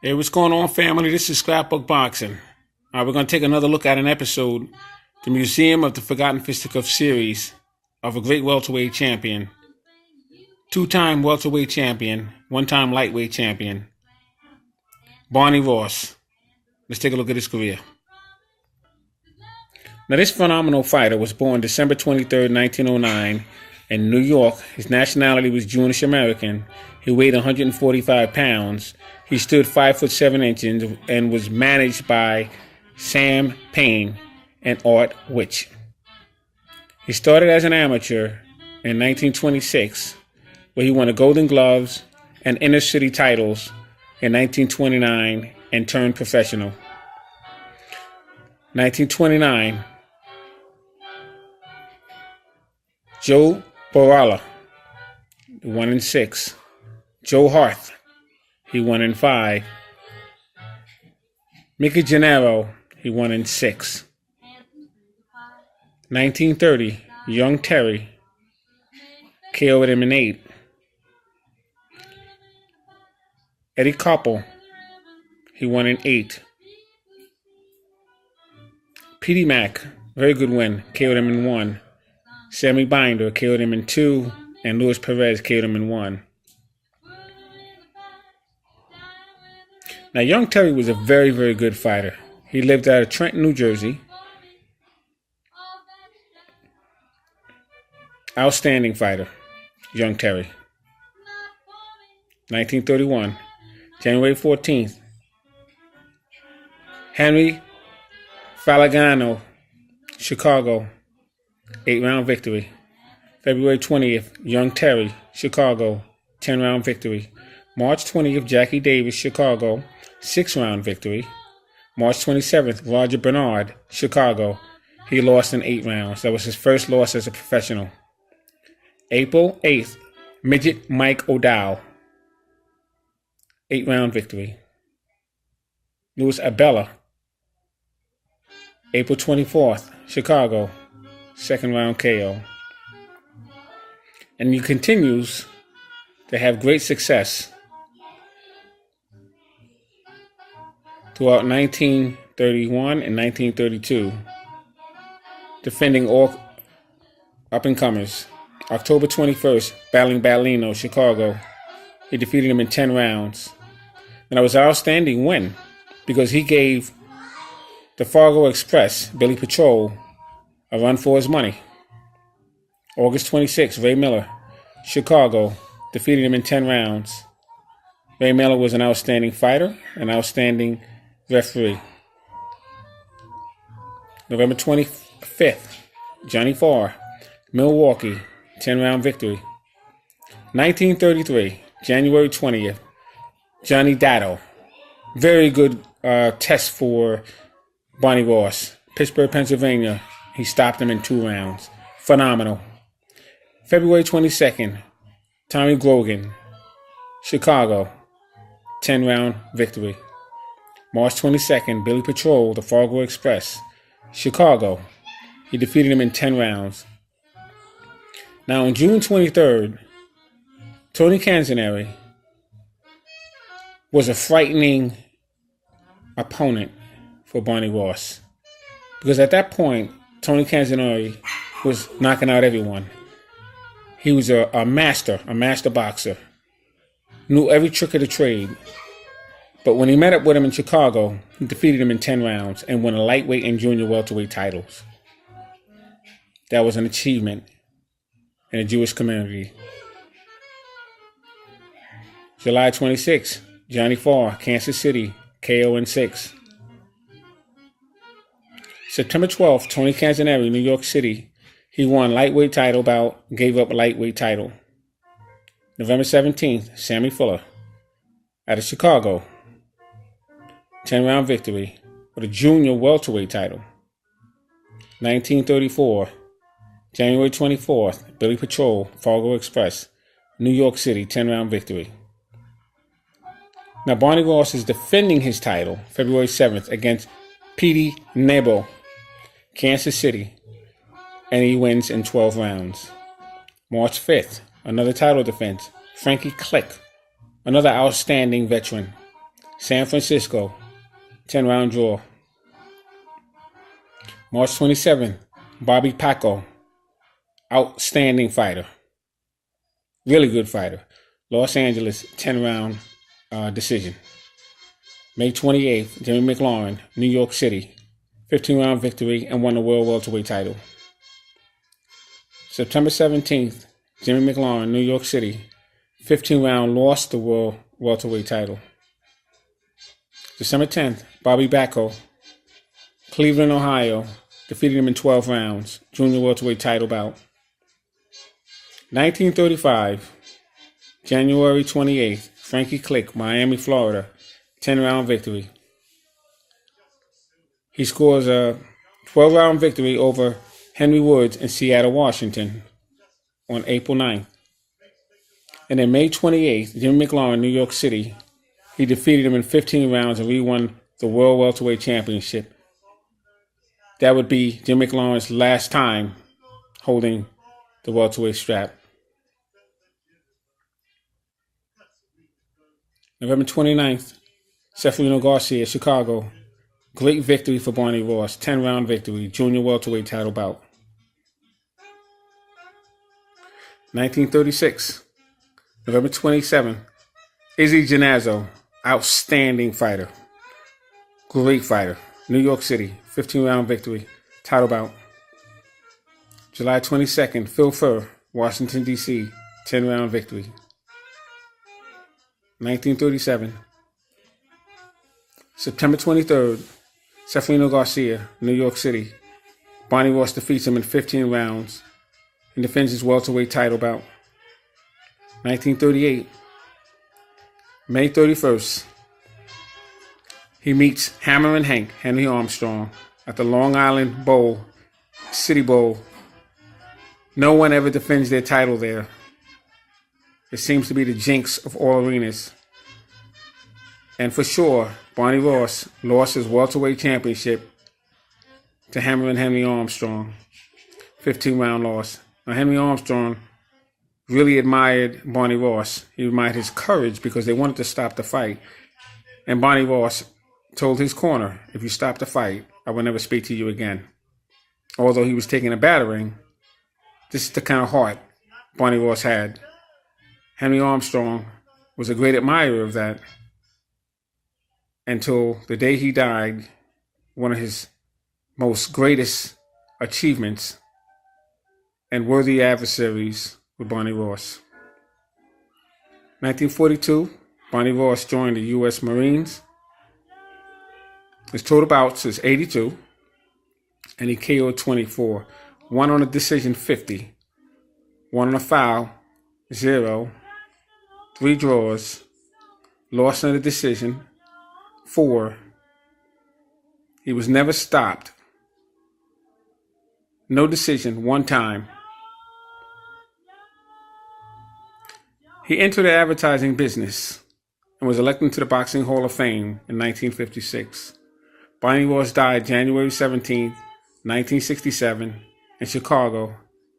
Hey, what's going on, family? This is Scrapbook Boxing. We're going to take another look at an episode, The Museum of the Forgotten Fisticuffs series of a great welterweight champion, two-time welterweight champion, one-time lightweight champion, Barney Ross. Let's take a look at his career. Now, this phenomenal fighter was born December 23rd, 1909, in New York. His nationality was Jewish American. He weighed 145 pounds. He stood 5'7" and was managed by Sam Payne and Art Witch. He started as an amateur in 1926, where he won the Golden Gloves and Inner City titles in 1929 and turned professional. 1929, Joe Boralla, 1-6. Joe Harth, he 1-5. Mickey Gennaro, he 1-6. 1930, Young Terry, KO'd him in 8. Eddie Koppel, he 1-8. Petey Mack, very good win, KO'd him in 1. Sammy Binder KO'd him in 2, and Luis Perez KO'd him in 1. Now, Young Terry was a very, very good fighter. He lived out of Trenton, New Jersey. Outstanding fighter, Young Terry. 1931, January 14th. Henry Falagano, Chicago, 8-round victory. February 20th, Young Terry, Chicago, 10-round victory. March 20th, Jackie Davis, Chicago, 6-round victory. March 27th, Roger Bernard, Chicago. He lost in 8 rounds. That was his first loss as a professional. April 8th, Midget Mike O'Dowd, 8-round victory. Louis Abella, April 24th, Chicago, 2nd round KO. And he continues to have great success throughout 1931 and 1932, defending all up-and-comers. October 21st, battling Ballino, Chicago. He defeated him in 10 rounds. And it was an outstanding win because he gave the Fargo Express, Billy Patrol, a run for his money. August 26th, Ray Miller, Chicago, defeated him in 10 rounds. Ray Miller was an outstanding fighter, an outstanding referee. November 25th, Johnny Farr, Milwaukee, 10-round victory. 1933, January 20th, Johnny Dado. Very good test for Barney Ross. Pittsburgh, Pennsylvania. He stopped him in 2 rounds. Phenomenal. February 22nd, Tommy Grogan, Chicago, 10-round victory. March 22nd, Billy Patrol, the Fargo Express, Chicago. He defeated him in 10 rounds. Now, on June 23rd, Tony Canzoneri was a frightening opponent for Barney Ross. Because at that point, Tony Canzoneri was knocking out everyone. He was a master boxer. Knew every trick of the trade. But when he met up with him in Chicago, he defeated him in 10 rounds and won a lightweight and junior welterweight titles. That was an achievement in the Jewish community. July 26th, Johnny Farr, Kansas City, KO in 6. September 12th, Tony Canzoneri, New York City. He won lightweight title bout, gave up a lightweight title. November 17th, Sammy Fuller, out of Chicago, 10-round victory for the junior welterweight title. 1934, January 24th, Billy Patrol, Fargo Express, New York City, 10-round victory. Now, Barney Ross is defending his title February 7th against Petey Nebo, Kansas City, and he wins in 12 rounds. March 5th, another title defense, Frankie Click, another outstanding veteran, San Francisco, 10-round draw. March 27th, Bobby Paco, outstanding fighter. Really good fighter. Los Angeles, 10-round decision. May 28th, Jimmy McLaurin, New York City, 15-round victory and won the World Welterweight title. September 17th, Jimmy McLaurin, New York City, 15-round, lost the World Welterweight title. December 10th, Bobby Paco, Cleveland, Ohio, defeated him in 12 rounds, junior welterweight title bout. 1935, January 28th, Frankie Click, Miami, Florida, 10-round victory. He scores a 12-round victory over Henry Woods in Seattle, Washington on April 9th. And then May 28th, Jimmy McLaurin, New York City, he defeated him in 15 rounds and re-won the World Welterweight Championship. That would be Jim McLaurin's last time holding the welterweight strap. November 29th, Cefalino Garcia, Chicago. Great victory for Barney Ross, 10-round victory, junior welterweight title bout. 1936, November 27th, Izzy Genazzo, outstanding fighter. Great fighter. New York City, 15-round victory, title bout. July 22nd, Phil Furr, Washington, D.C., 10-round victory. 1937, September 23rd, Cefalino Garcia, New York City. Barney Ross defeats him in 15 rounds and defends his welterweight title bout. 1938, May 31st, he meets Hammer and Hank, Henry Armstrong, at the Long Island Bowl, City Bowl. No one ever defends their title there. It seems to be the jinx of all arenas. And for sure, Barney Ross lost his welterweight championship to Hammer and Henry Armstrong. 15-round loss. Now, Henry Armstrong really admired Barney Ross. He admired his courage because they wanted to stop the fight. And Barney Ross told his corner, if you stop the fight, I will never speak to you again. Although he was taking a battering, this is the kind of heart Barney Ross had. Henry Armstrong was a great admirer of that until the day he died. One of his most greatest achievements and worthy adversaries with Barney Ross. 1942, Barney Ross joined the U.S. Marines. His total bouts is 82, and he KO'd 24. One on a decision, 50. One on a foul, 0. 3 draws. Lost on a decision, 4. He was never stopped. No decision, 1 time. He entered the advertising business and was elected to the Boxing Hall of Fame in 1956. Barney Ross died January 17, 1967, in Chicago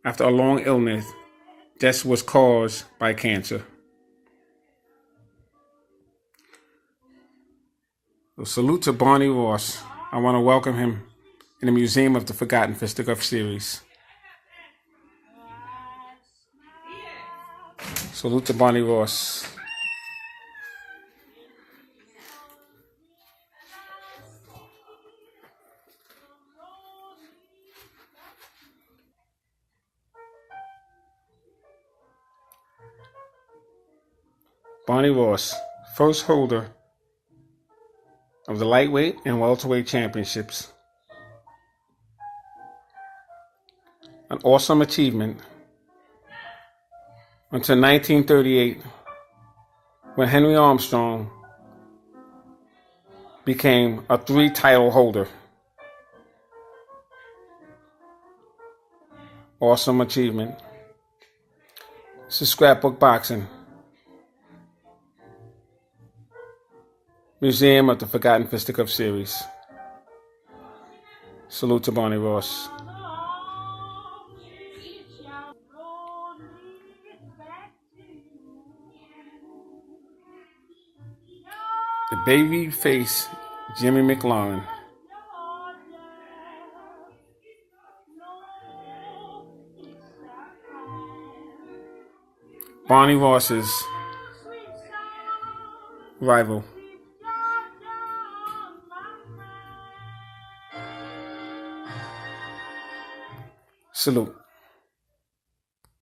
after a long illness. Death was caused by cancer. So salute to Barney Ross. I want to welcome him in the Museum of the Forgotten Fisticuffs series. Salute to Barney Ross. Barney Ross, first holder of the lightweight and welterweight championships. An awesome achievement until 1938, when Henry Armstrong became a 3-title holder. Awesome achievement. This is Scrapbook Boxing. Museum of the Forgotten Fisticuffs series. Salute to Barney Ross. The baby face Jimmy McLaurin. Barney Ross's rival. Salute.